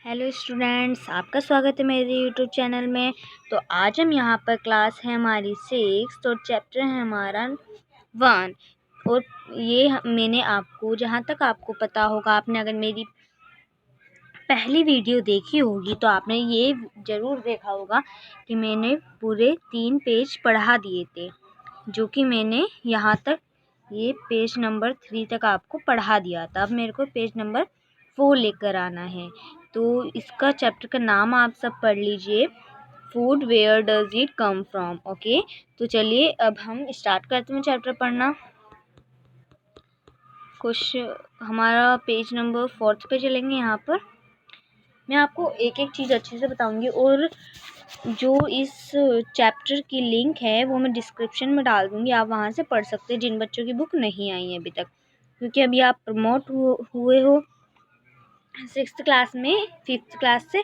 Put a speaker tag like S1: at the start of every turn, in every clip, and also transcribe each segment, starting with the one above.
S1: Hello students, आपका स्वागत है मेरे यूट्यूब चैनल में। तो आज हम यहाँ पर क्लास है हमारी 6 और चैप्टर है हमारा 1। और ये मैंने आपको, जहाँ तक आपको पता होगा, आपने अगर मेरी पहली वीडियो देखी होगी तो आपने ये ज़रूर देखा होगा कि मैंने पूरे 3 पेज पढ़ा दिए थे, जो कि मैंने यहाँ तक ये पेज नंबर 3 तक आपको पढ़ा दिया था। अब मेरे को पेज नंबर 4 लेकर आना है। तो इसका चैप्टर का नाम आप सब पढ़ लीजिए, food where does it come from. Okay, तो चलिए अब हम स्टार्ट करते हैं चैप्टर पढ़ना। कुछ हमारा पेज नंबर 4 पे चलेंगे। यहाँ पर मैं आपको एक एक चीज़ अच्छे से बताऊंगी, और जो इस चैप्टर की लिंक है वो मैं डिस्क्रिप्शन में डाल दूंगी, आप वहाँ से पढ़ सकते हैं जिन बच्चों की बुक नहीं आई है अभी तक, क्योंकि अभी आप प्रमोट हुए हो 6th क्लास में 5th क्लास से,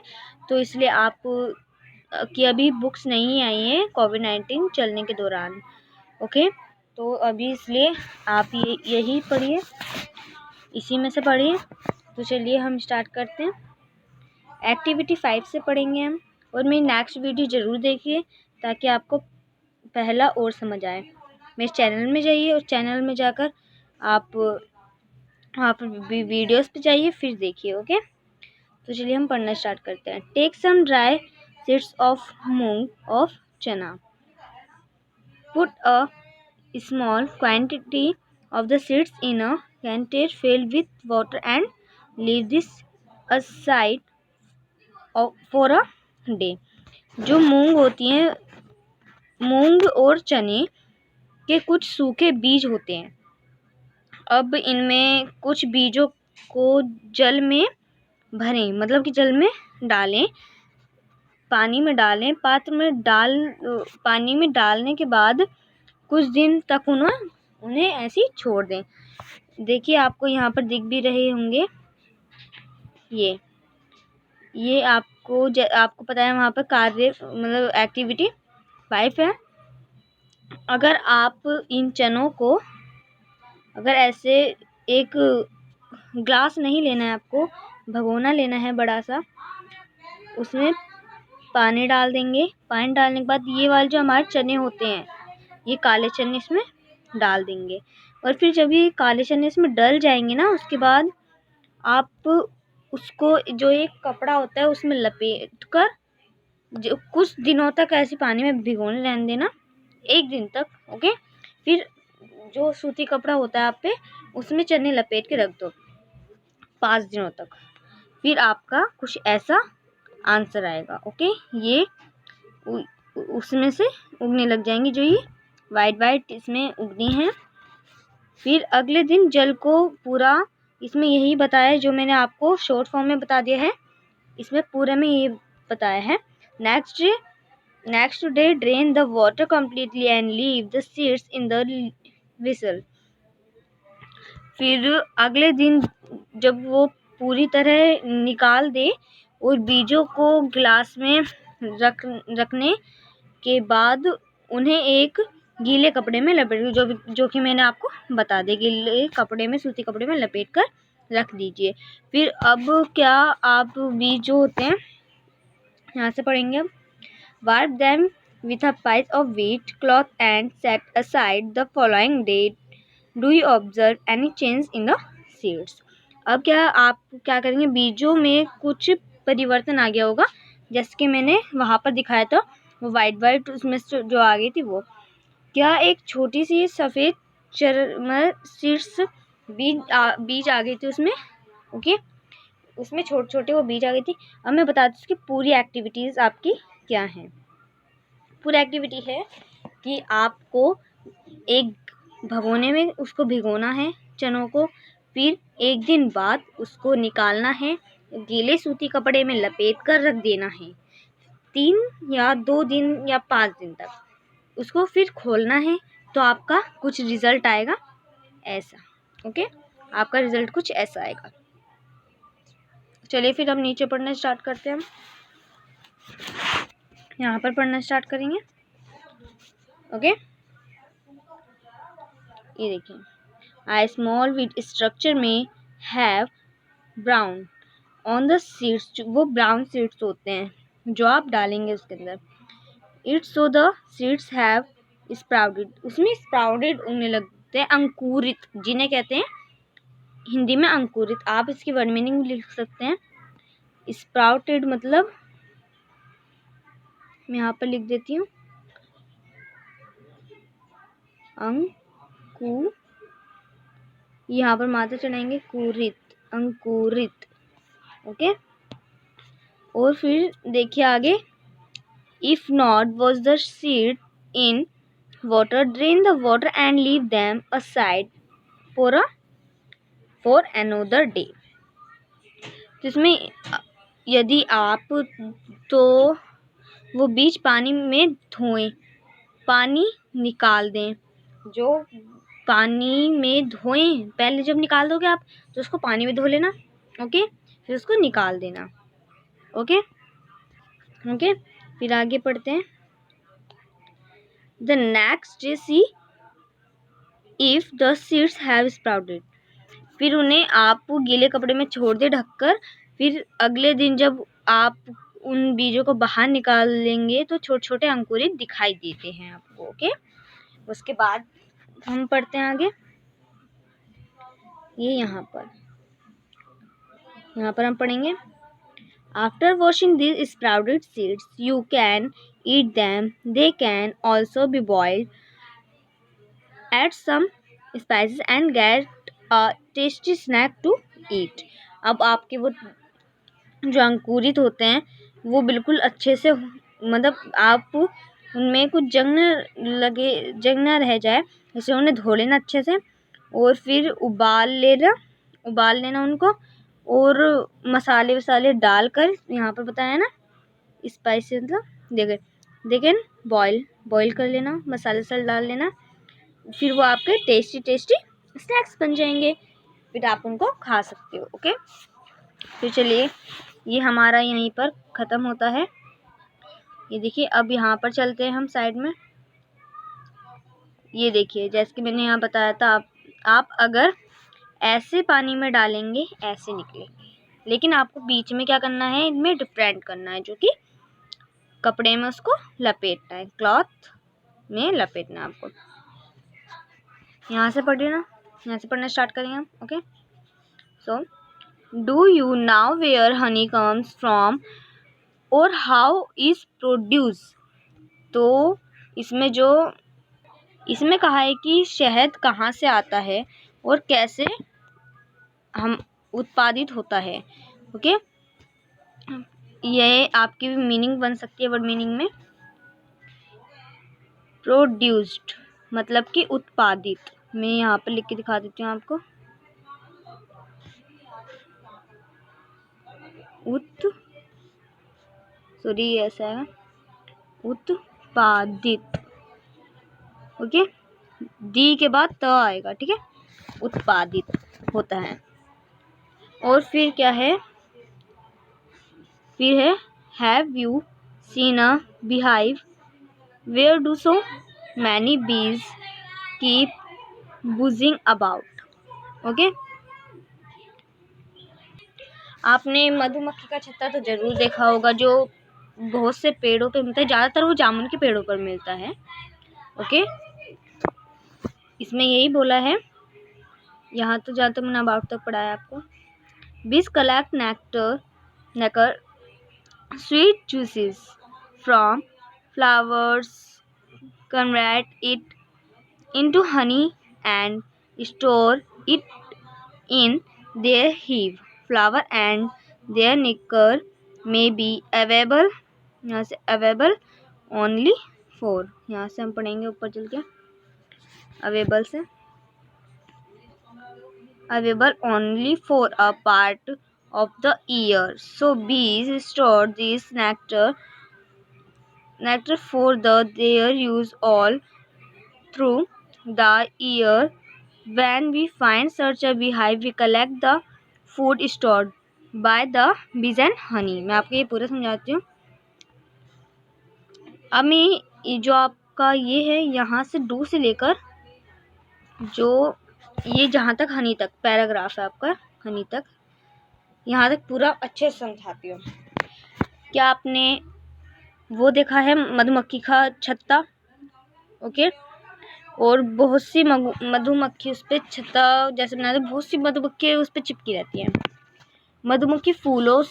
S1: तो इसलिए आप की अभी बुक्स नहीं आई हैं कोविड-19 चलने के दौरान। ओके, तो अभी इसलिए आप यही पढ़िए, इसी में से पढ़िए। तो चलिए हम स्टार्ट करते हैं। एक्टिविटी 5 से पढ़ेंगे हम, और मेरी नेक्स्ट वीडियो ज़रूर देखिए ताकि आपको पहला और समझ आए। मेरे चैनल में जाइए और चैनल में जाकर आप वीडियोस पे जाइए, फिर देखिए। ओके, तो चलिए हम पढ़ना स्टार्ट करते हैं। Take some dry seeds of moong of chana, put a small quantity of the seeds in a container filled with water and leave this aside for a day. जो मूंग होती हैं, मूंग और चने के कुछ सूखे बीज होते हैं। अब इनमें कुछ बीजों को जल में भरें, मतलब कि जल में डालें, पानी में डालें, पात्र में पानी में डालने के बाद कुछ दिन तक उन्हें ऐसे ही छोड़ दें। देखिए, आपको यहाँ पर दिख भी रहे होंगे, ये आपको पता है वहाँ पर कार्य मतलब एक्टिविटी 5 है। अगर आप इन चनों को, अगर ऐसे एक ग्लास नहीं लेना है, आपको भगोना लेना है बड़ा सा, उसमें पानी डाल देंगे। पानी डालने के बाद ये वाले जो हमारे चने होते हैं, ये काले चने इसमें डाल देंगे, और फिर जब ये काले चने इसमें डल जाएंगे ना, उसके बाद आप उसको जो एक कपड़ा होता है उसमें लपेट कर जो कुछ दिनों तक ऐसे पानी में भिगोने रहने देना, 1 दिन तक। ओके, फिर जो सूती कपड़ा होता है आप पे, उसमें चने लपेट के रख दो 5 दिनों तक। फिर आपका कुछ ऐसा आंसर आएगा। ओके, ये उसमें से उगने लग जाएंगी, जो ये वाइट इसमें उगनी है। फिर अगले दिन जल को पूरा, इसमें यही बताया है जो मैंने आपको शॉर्ट फॉर्म में बता दिया है, इसमें पूरे में ये बताया है। Next day drain the water completely and leave the seeds in the whistle. फिर अगले दिन जब वो पूरी तरह निकाल दे और बीजों को गिलास में रखने के बाद उन्हें एक गीले कपड़े में लपेट, जो कि मैंने आपको बता दिया, गीले कपड़े में, सूती कपड़े में लपेट कर रख दीजिए। फिर अब क्या आप बीज जो होते हैं, यहाँ से पढ़ेंगे अब। Wipe them with a piece of wheat cloth and set aside the following day. Do you observe any change in the seeds? अब आप क्या करेंगे, बीजों में कुछ परिवर्तन आ गया होगा, जैसे कि मैंने वहाँ पर दिखाया था, वो वाइट उसमें जो आ गई थी, वो क्या एक छोटी सी सफ़ेद सीड्स बीज आ गई थी उसमें। ओके, उसमें छोटे छोटे वो बीज आ गई थी। अब मैं बताती हूँ उसकी पूरी एक्टिविटीज़ आपकी क्या हैं। पूरी एक्टिविटी है कि आपको एक भगोने में उसको भिगोना है चनों को, फिर 1 दिन बाद उसको निकालना है, गीले सूती कपड़े में लपेट कर रख देना है 3 या 2 दिन या 5 दिन तक। उसको फिर खोलना है, तो आपका कुछ रिज़ल्ट आएगा ऐसा। ओके, आपका रिज़ल्ट कुछ ऐसा आएगा। चलिए फिर हम नीचे पढ़ना स्टार्ट करते हैं। हम यहाँ पर पढ़ना स्टार्ट करेंगे। ओके, ये देखिए, a small wheat structure may have brown on the seeds, वो ब्राउन सीड्स होते हैं जो आप डालेंगे उसके अंदर। It so the seeds have sprouted, उसमें स्प्राउटेड उगने लगते हैं, अंकुरित जिन्हें कहते हैं हिंदी में अंकुरित। आप इसकी वर्ड मीनिंग लिख सकते हैं। स्प्राउटेड मतलब मैं यहाँ पर लिख देती हूँ, अंकु, यहाँ पर मात्रा चढ़ाएंगे कुरित, अंकुरित। ओके, और फिर देखिए आगे, if not was the seed in water, drain the water and leave them aside for another day। जिसमें यदि आप तो वो बीज पानी में धोएं, पानी निकाल दें, जो पानी में धोएं, पहले जब निकाल दोगे आप तो उसको पानी में धो लेना। ओके, फिर उसको निकाल देना। ओके ओके, फिर आगे पढ़ते हैं। The next day see if the seeds have sprouted। फिर उन्हें आप गीले कपड़े में छोड़ दे ढककर। फिर अगले दिन जब आप उन बीजों को बाहर निकाल लेंगे तो छोटे छोटे अंकुरित दिखाई देते हैं आपको। ओके, उसके बाद हम पढ़ते हैं आगे। ये यहाँ पर हम पढ़ेंगे, after washing this sprouted seeds you can eat them, they can also be boiled, add some spices and get a tasty snack to eat. अब आपके वो जो अंकुरित होते हैं वो बिल्कुल अच्छे से, मतलब आप उनमें कुछ जंग न रह जाए, इसे उन्हें धो लेना अच्छे से, और फिर उबाल लेना उनको, और मसाले वसाले डालकर, यहाँ पर बताया ना स्पाइसी मतलब देखें बॉईल कर लेना, मसाले वसाले डाल लेना, फिर वो आपके टेस्टी टेस्टी स्नैक्स बन जाएंगे, फिर आप उनको खा सकते हो। ओके, तो चलिए ये हमारा यहीं पर ख़त्म होता है। ये देखिए, अब यहाँ पर चलते हैं हम साइड में। ये देखिए, जैसे कि मैंने यहाँ बताया था, आप अगर ऐसे पानी में डालेंगे ऐसे निकलेंगे, लेकिन आपको बीच में क्या करना है, इनमें डिफरेंट करना है, जो कि कपड़े में उसको लपेटना है, क्लॉथ में लपेटना है आपको। यहाँ से पढ़िए ना, यहाँ से पढ़ना स्टार्ट करेंगे हम। Okay, so do you know where honey comes from और हाउ इज प्रोड्यूस। तो इसमें कहा है कि शहद कहाँ से आता है और कैसे हम उत्पादित होता है। ओके, ये आपकी मीनिंग बन सकती है वर्ड मीनिंग में। प्रोड्यूस्ड मतलब कि उत्पादित। मैं यहाँ पर लिख के दिखा देती हूँ आपको, ऐसा है, उत्पादित। ओके, डी के बाद त आएगा, ठीक है, उत्पादित होता है। और फिर क्या है, फिर है have you seen a beehive where do so many bees keep buzzing about। Okay, आपने मधुमक्खी का छत्ता तो जरूर देखा होगा, जो बहुत से पेड़ों पे मिलता है, ज़्यादातर वो जामुन के पेड़ों पर मिलता है। ओके, इसमें यही बोला है, यहाँ तो ज़्यादातर मैंने अबाउट तक पढ़ा है आपको। बीज collect नेकर sweet juices from flowers, convert it into honey and store it in their hive। Flower and their nectar may be available, यहाँ से available only for, यहाँ से हम पढ़ेंगे ऊपर चल के, available से available only for a part of the year। So bees store this nectar for their use all through the year। When we find such a beehive, we collect the food stored by the bees and honey। मैं आपको ये पूरा समझाती हूँ। अब मैं जो आपका ये है, यहाँ से डू से लेकर जो ये जहाँ तक हनी तक पैराग्राफ है आपका, हनी तक, यहाँ तक पूरा अच्छे से समझाती हूँ। क्या आपने वो देखा है मधुमक्खी का छत्ता? ओके। और बहुत सी मधुमक्खी उस पर छत्ता जैसे बनाते, बहुत सी मधुमक्खी उस पर चिपकी रहती हैं। मधुमक्खी फूलों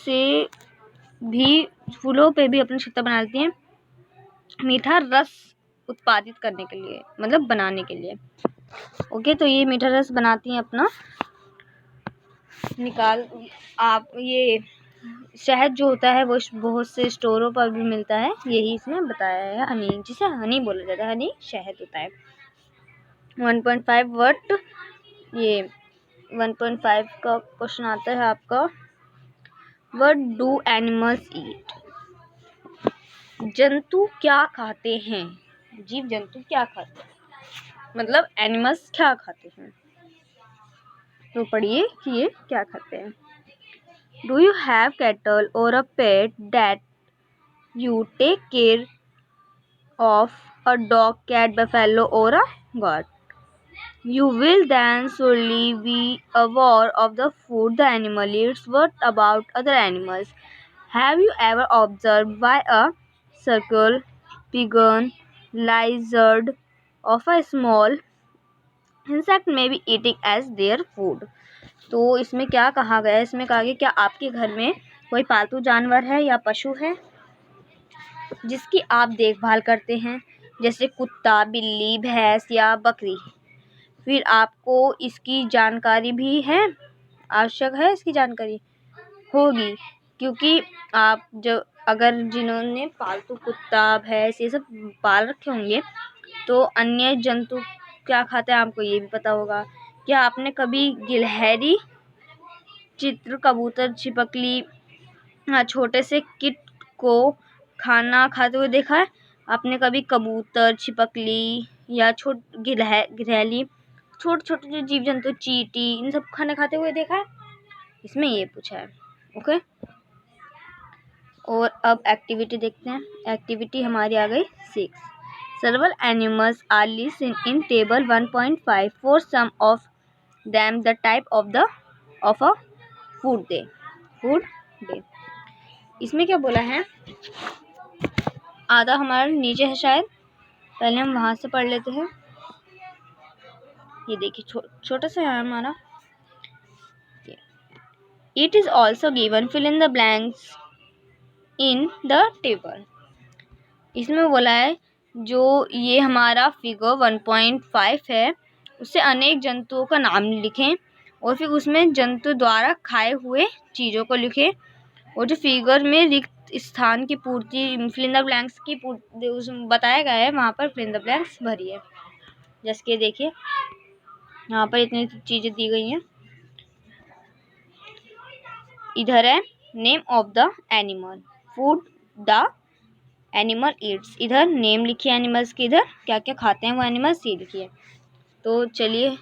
S1: पे भी अपना छत्ता बना लेती हैं, मीठा रस उत्पादित करने के लिए, मतलब बनाने के लिए। ओके, तो ये मीठा रस बनाती हैं अपना ये शहद जो होता है वो बहुत से स्टोरों पर भी मिलता है, यही इसमें बताया है। हनी, जिसे हनी बोला जाता है, हनी शहद होता है। 1.5 व्हाट, ये 1.5 का क्वेश्चन आता है आपका। What do animals eat? जंतु क्या खाते हैं? जीव जंतु क्या खाते हैं, मतलब एनिमल्स क्या खाते हैं, तो पढ़िए कि ये क्या खाते हैं। डू यू हैव कैटल और अ पेट that you take care of, a dog, cat, buffalo, or a goat? You will then surely be aware of the food the animal eats. What about other animals? Have you ever observed why a circle, pigeon, lizard, of a small insect may be eating as their food? तो इसमें क्या कहा गया है? इसमें कहा गया क्या आपके घर में कोई पालतू जानवर है या पशु है जिसकी आप देखभाल करते हैं, जैसे कुत्ता, बिल्ली, भैंस या बकरी? फिर आपको इसकी जानकारी भी है, आवश्यक है, इसकी जानकारी होगी, क्योंकि आप अगर जिन्होंने पालतू कुत्ता, भैंस ये सब पाल रखे होंगे तो अन्य जंतु क्या खाते हैं आपको ये भी पता होगा। क्या आपने कभी गिलहरी, चित्र, कबूतर, छिपकली, छोटे से कीट को खाना खाते हुए देखा है? आपने कभी कबूतर, छिपकली या गिलहरी, छोटे छोटे जो जीव जंतु, चींटी, इन सब खाना खाते हुए देखा है? इसमें ये पूछा है। ओके, और अब एक्टिविटी देखते हैं। एक्टिविटी हमारी आ गई 6। Several animals are listed in table 1.5. For some of them the type of a food day. इसमें क्या बोला है? आधा हमारा नीचे है शायद, पहले हम वहां से पढ़ लेते हैं। ये देखिए छोटा सा है हमारा। It is also given, fill in the blanks in the table. इसमें बोला है जो ये हमारा फिगर 1.5 है उससे अनेक जंतुओं का नाम लिखें और फिर उसमें जंतु द्वारा खाए हुए चीज़ों को लिखें, और जो फिगर में रिक्त स्थान की पूर्ति, फिल इन द ब्लैंक्स की बताया गया है वहाँ पर फिल इन द ब्लैंक्स भरिए। जैसे कि देखिए यहाँ पर इतनी चीज़ें दी गई हैं। इधर है name of the animal, food the animal Yeats, इधर नेम लिखिए एनिमल्स के, इधर क्या क्या खाते हैं वो एनिमल्स ये लिखिए। तो चलिए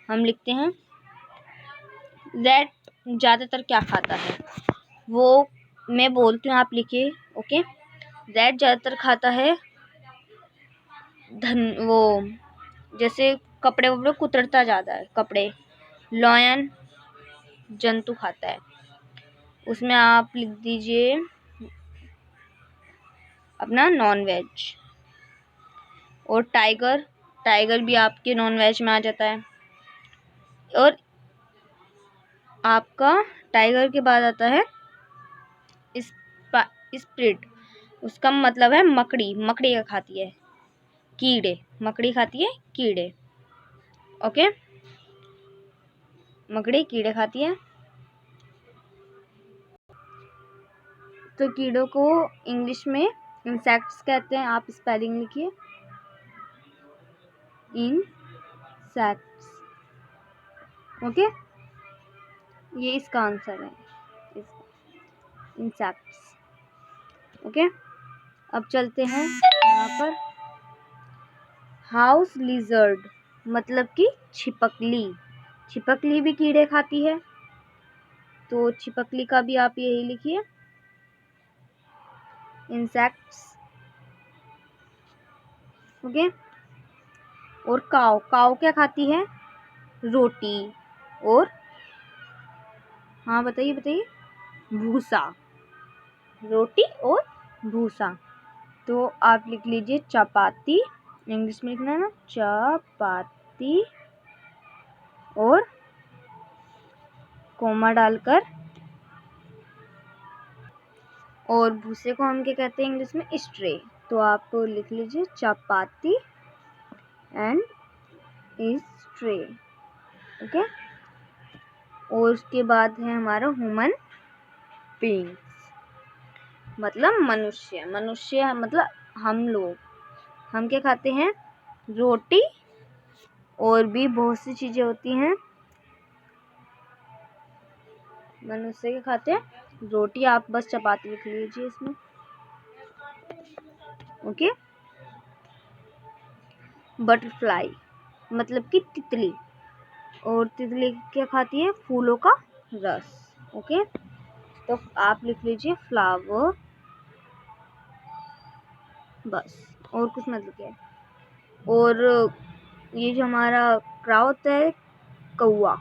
S1: हम लिखते हैं दैट ज़्यादातर क्या खाता है, वो मैं बोलती हूँ आप लिखिए। ओके, दैट ज़्यादातर खाता है वो जैसे कपड़े वपड़े कुतरता ज़्यादा है, कपड़े। लॉयन जंतु खाता है, उसमें आप लिख दीजिए अपना नॉन वेज। और टाइगर भी आपके नॉन वेज में आ जाता है। और आपका टाइगर के बाद आता है स्प्रिट, उसका मतलब है मकड़ी का खाती है कीड़े, मकड़ी खाती है कीड़े। ओके, मकड़ी कीड़े खाती है। तो कीड़ों को इंग्लिश में इंसेक्ट्स कहते हैं, आप स्पेलिंग लिखिए इंसेक्ट्स। ओके, ये इसका आंसर है, इंसेक्ट्स। ओके, अब चलते हैं यहाँ पर। हाउस लिजर्ड मतलब कि छिपकली भी कीड़े खाती है, तो छिपकली का भी आप यही लिखिए इंसेक्ट्स। ओके, और काऊ क्या खाती है? रोटी और हाँ बताइए बताइए। भूसा, रोटी और भूसा। तो आप लिख लीजिए चपाती, इंग्लिश में लिखना है ना, चपाती और कोमा डालकर, और भूसे को हम क्या कहते हैं इंग्लिश में, स्ट्रे। तो आप लिख लीजिए चपाती एंड स्ट्रे। ओके। और उसके बाद है हमारा ह्यूमन बीइंग्स, मतलब मनुष्य। मनुष्य मतलब हम लोग। हम क्या खाते हैं, रोटी, और भी बहुत सी चीजें होती हैं। मनुष्य क्या खाते हैं, रोटी। आप बस चपाती लिख लीजिए इसमें। ओके। बटरफ्लाई मतलब कि तितली, और तितली क्या खाती है, फूलों का रस। ओके। तो आप लिख लीजिए फ्लावर, बस, और कुछ मत लिखिए। और ये जो हमारा क्राउ होता है, कौवा,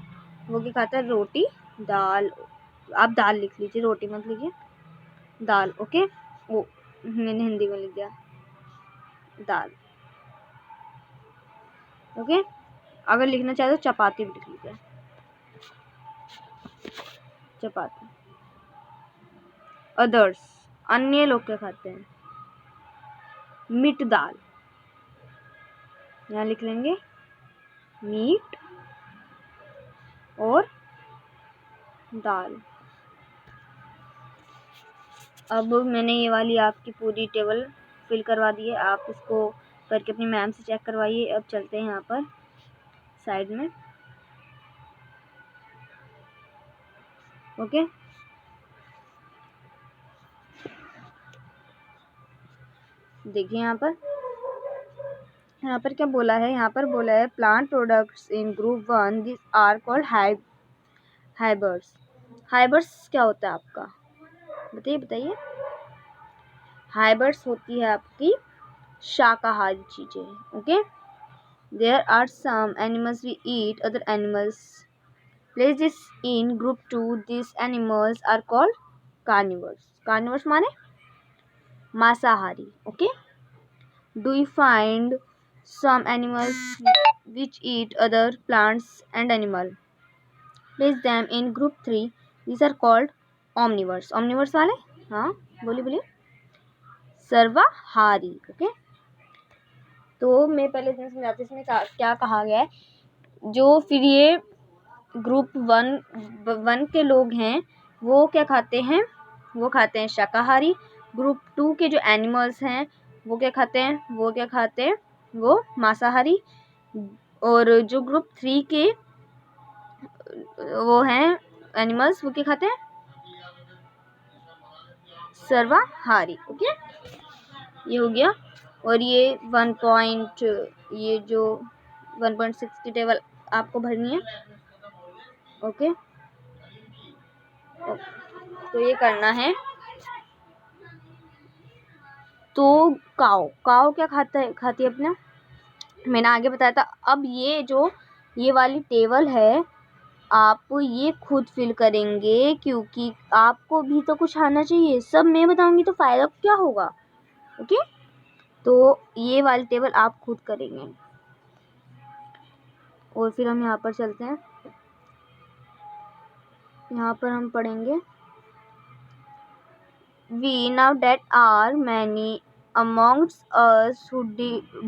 S1: वो क्या खाता है, रोटी दाल। आप दाल लिख लीजिए, रोटी मत लिखिए, दाल। ओके। वो मैंने हिंदी में लिख दिया, दाल। ओके। अगर लिखना चाहे तो चपाती भी लिख लीजिए, चपाती। अदर्स, अन्य लोग क्या खाते हैं, मीट दाल, यहाँ लिख लेंगे मीट और दाल। अब मैंने ये वाली आपकी पूरी टेबल फिल करवा दी है, आप इसको करके अपनी मैम से चेक करवाइए। अब चलते हैं यहाँ पर साइड में। ओके। देखिए यहाँ पर क्या बोला है, यहाँ पर बोला है plant products in group 1 this are called हाइबर्स। हाइबर्स क्या होता है आपका, बताइए बताइए। हाइबर्स होती है आपकी शाकाहारी चीजें। Okay. There are some animals we eat, other animals place this in group 2 this animals are called carnivores. Carnivores माने मांसाहारी। Okay. Do you find some animals which eat other plants and animal? Place them in group 3. These are called omnivores. Omnivores वाले, हाँ बोलिए बोलिए, सर्वाहारी। Okay. तो मैं पहले दिन समझाती हूँ इसमें क्या कहा गया है। जो फिर ये ग्रुप 1 के लोग हैं, वो क्या खाते हैं, वो खाते हैं शाकाहारी। ग्रुप 2 के जो एनिमल्स हैं, वो क्या खाते हैं, वो मांसाहारी। और जो ग्रुप 3 के वो हैं एनिमल्स, वो क्या खाते हैं, सर्वाहारी। ओके। ये हो गया। और ये 1.6 की टेबल आपको भरनी है। ओके। तो ये करना है। तो काऊ क्या खाती है अपना, मैंने आगे बताया था। अब ये वाली टेबल है, आप ये खुद फिल करेंगे, क्योंकि आपको भी तो कुछ आना चाहिए। सब मैं बताऊंगी तो फायदा क्या होगा। ओके। तो ये वाली टेबल आप खुद करेंगे। और फिर हम यहाँ पर चलते हैं, यहाँ पर हम पढ़ेंगे we now that are many amongst us who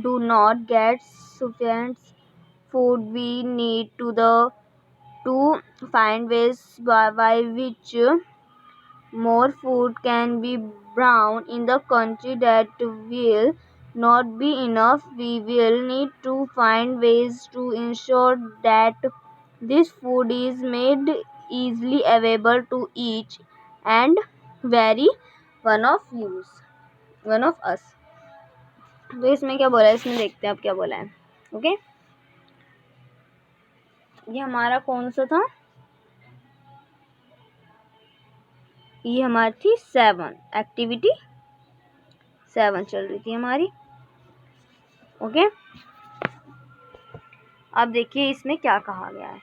S1: do not get sufficient food, we need to find ways by which more food can be brought in the country. That will not be enough. We will need to find ways to ensure that this food is made easily available to each and very one of us. तो इसमें क्या बोला है, इसमें देखते हैं अब क्या बोला है। ओके। ये हमारा कौन सा था, ये हमारी थी 7, एक्टिविटी 7 चल रही थी हमारी। ओके। अब देखिए इसमें क्या कहा गया है।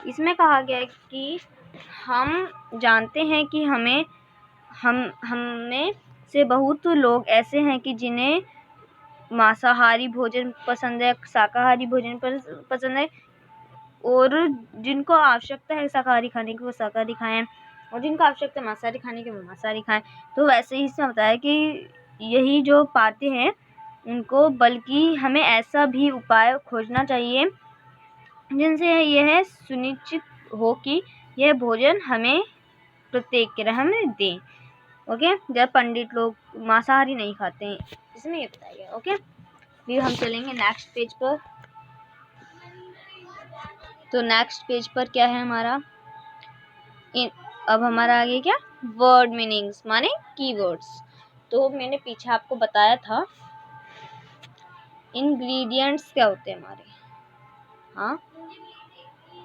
S1: इसमें कहा गया है कि हम जानते हैं कि हमें से बहुत लोग ऐसे हैं कि जिन्हें मांसाहारी भोजन पसंद है, शाकाहारी भोजन पसंद है, और जिनको आवश्यकता है शाकाहारी खाने की वो शाकाहारी खाएं, और जिनको आवश्यकता है मांसाहारी खाने की वो मांसाहारी खाएं। तो वैसे ही इसमें बताया कि यही जो पाते हैं उनको, बल्कि हमें ऐसा भी उपाय खोजना चाहिए जिनसे यह सुनिश्चित हो कि यह भोजन हमें प्रत्येक की रहम दें। ओके, जब पंडित लोग मांसाहारी नहीं खाते हैं, इसमें ये बताया गया। ओके, फिर हम चलेंगे नेक्स्ट पेज पर। तो नेक्स्ट पेज पर क्या है हमारा, अब हमारा आगे क्या, वर्ड मीनिंग्स माने कीवर्ड्स। तो मैंने पीछे आपको बताया था इंग्रेडिएंट्स क्या होते हैं हमारे। हाँ,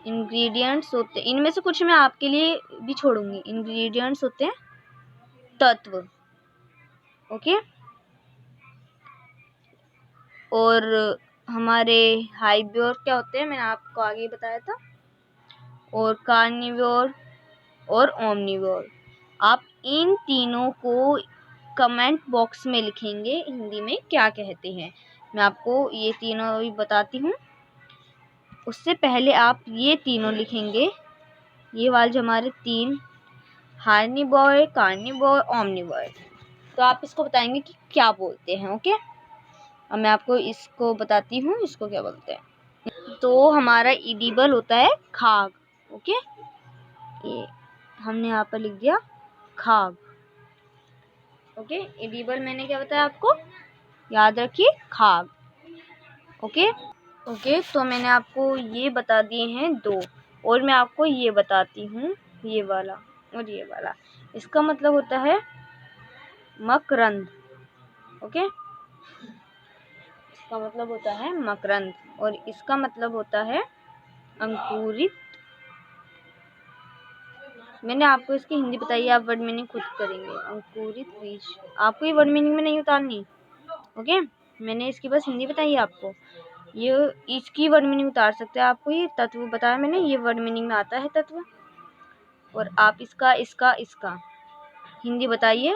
S1: इंग्रेडिएंट्स होते हैं, इनमें से कुछ मैं आपके लिए भी छोड़ूंगी। इंग्रेडिएंट्स होते हैं तत्व। ओके, और हमारे हाइब्योर क्या होते हैं, मैंने आपको आगे बताया था, और कार्निवोर और ओमनिवोर। आप इन तीनों को कमेंट बॉक्स में लिखेंगे हिंदी में क्या कहते हैं। मैं आपको ये तीनों भी बताती हूँ। उससे पहले आप ये तीनों लिखेंगे, ये वाले जो हमारे तीन, हार्निवोर, कार्निवोर, ओमनिवोर। तो आप इसको बताएंगे कि क्या बोलते हैं। ओके, अब मैं आपको इसको बताती हूँ इसको क्या बोलते हैं। तो हमारा इडिबल होता है खाग। ओके, ये हमने यहाँ पर लिख दिया खाग। ओके, एडिबल मैंने क्या बताया आपको, याद रखिए खाग। ओके ओके, तो मैंने आपको ये बता दिए हैं दो, और मैं आपको ये बताती हूँ, ये वाला और ये वाला। इसका मतलब होता है मकरंद। ओके, इसका मतलब होता है मकरंद, और इसका मतलब होता है अंकुरित। मैंने आपको इसकी हिंदी बताई है, आप वर्ड मीनिंग खुद करेंगे। अंकुरित बीज, आपको ये वर्ड मीनिंग में नहीं उतारनी। ओके, मैंने इसकी बस हिंदी बताई है आपको, ये इसकी वर्ड मीनिंग उतार सकते हैं। आपको ये तत्व बताया मैंने, ये वर्ड मीनिंग में आता है तत्व, और आप इसका इसका इसका हिंदी बताइए।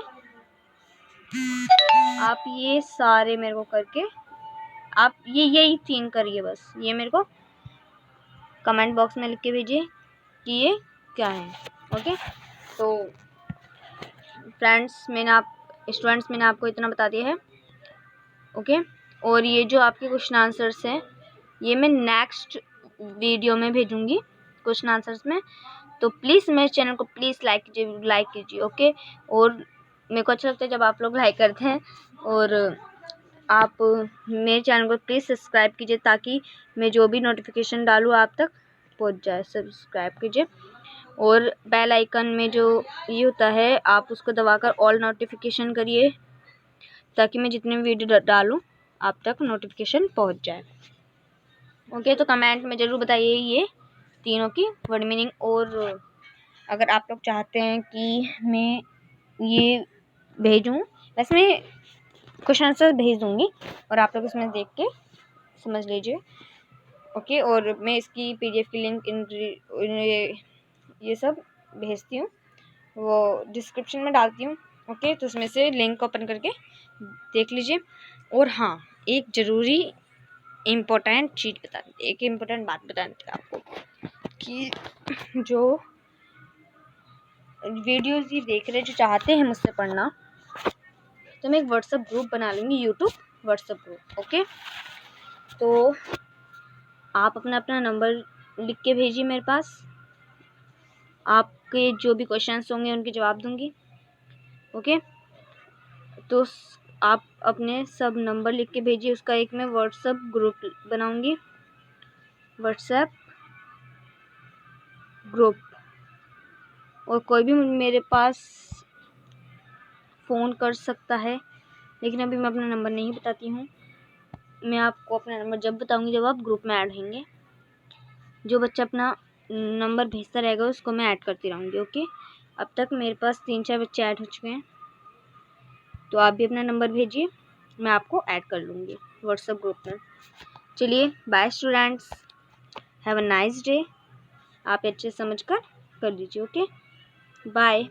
S1: आप ये सारे मेरे को करके, आप यही तीन करिए बस, ये मेरे को कमेंट बॉक्स में लिख के भेजिए कि ये क्या है। ओके, तो फ्रेंड्स, स्टूडेंट्स, मैंने आपको इतना बता दिया है। ओके, और ये जो आपके क्वेश्चन आंसर्स हैं, ये मैं नेक्स्ट वीडियो में भेजूंगी क्वेश्चन आंसर्स में। तो प्लीज़ मेरे चैनल को प्लीज़ लाइक कीजिए। ओके, और मेरे को अच्छा लगता है जब आप लोग लाइक करते हैं, और आप मेरे चैनल को प्लीज़ सब्सक्राइब कीजिए ताकि मैं जो भी नोटिफिकेशन डालूँ आप तक पहुंच जाए। सब्सक्राइब कीजिए, और बेल आइकन में जो ये होता है आप उसको दबाकर ऑल नोटिफिकेशन करिए ताकि मैं जितने वीडियो डालूँ आप तक नोटिफिकेशन पहुंच जाए। ओके, तो कमेंट में ज़रूर बताइए ये तीनों की वर्ड मीनिंग, और अगर आप लोग चाहते हैं कि मैं ये भेजूँ, वैसे मैं क्वेश्चन आंसर भेज दूँगी और आप लोग इसमें देख के समझ लीजिए। ओके, और मैं इसकी PDF की लिंक ये सब भेजती हूँ, वो डिस्क्रिप्शन में डालती हूँ। ओके, तो उसमें से लिंक ओपन करके देख लीजिए। और हाँ, एक ज़रूरी इम्पोर्टेंट चीज़ एक इम्पोर्टेंट बात बतानी थी आपको, कि जो वीडियोज़ ये देख रहे जो चाहते हैं मुझसे पढ़ना, तो मैं एक व्हाट्सएप ग्रुप बना लूँगी, यूट्यूब व्हाट्सएप ग्रुप। ओके, तो आप अपना नंबर लिख के भेजिए मेरे पास, आपके जो भी क्वेश्चंस होंगे उनके जवाब दूँगी। ओके, तो आप अपने सब नंबर लिख के भेजिए, उसका एक मैं व्हाट्सएप ग्रुप बनाऊँगी, व्हाट्सएप ग्रुप। और कोई भी मेरे पास फ़ोन कर सकता है, लेकिन अभी मैं अपना नंबर नहीं बताती हूँ। मैं आपको अपना नंबर जब बताऊँगी जब आप ग्रुप में ऐड होंगे। जो बच्चा अपना नंबर भेजता रहेगा उसको मैं ऐड करती रहूँगी। ओके, अब तक मेरे पास 3-4 बच्चे ऐड हो चुके हैं, तो आप भी अपना नंबर भेजिए, मैं आपको ऐड कर लूँगी व्हाट्सएप ग्रुप में। चलिए, bye students, have a nice day. आप अच्छे समझ कर दीजिए। Okay, bye.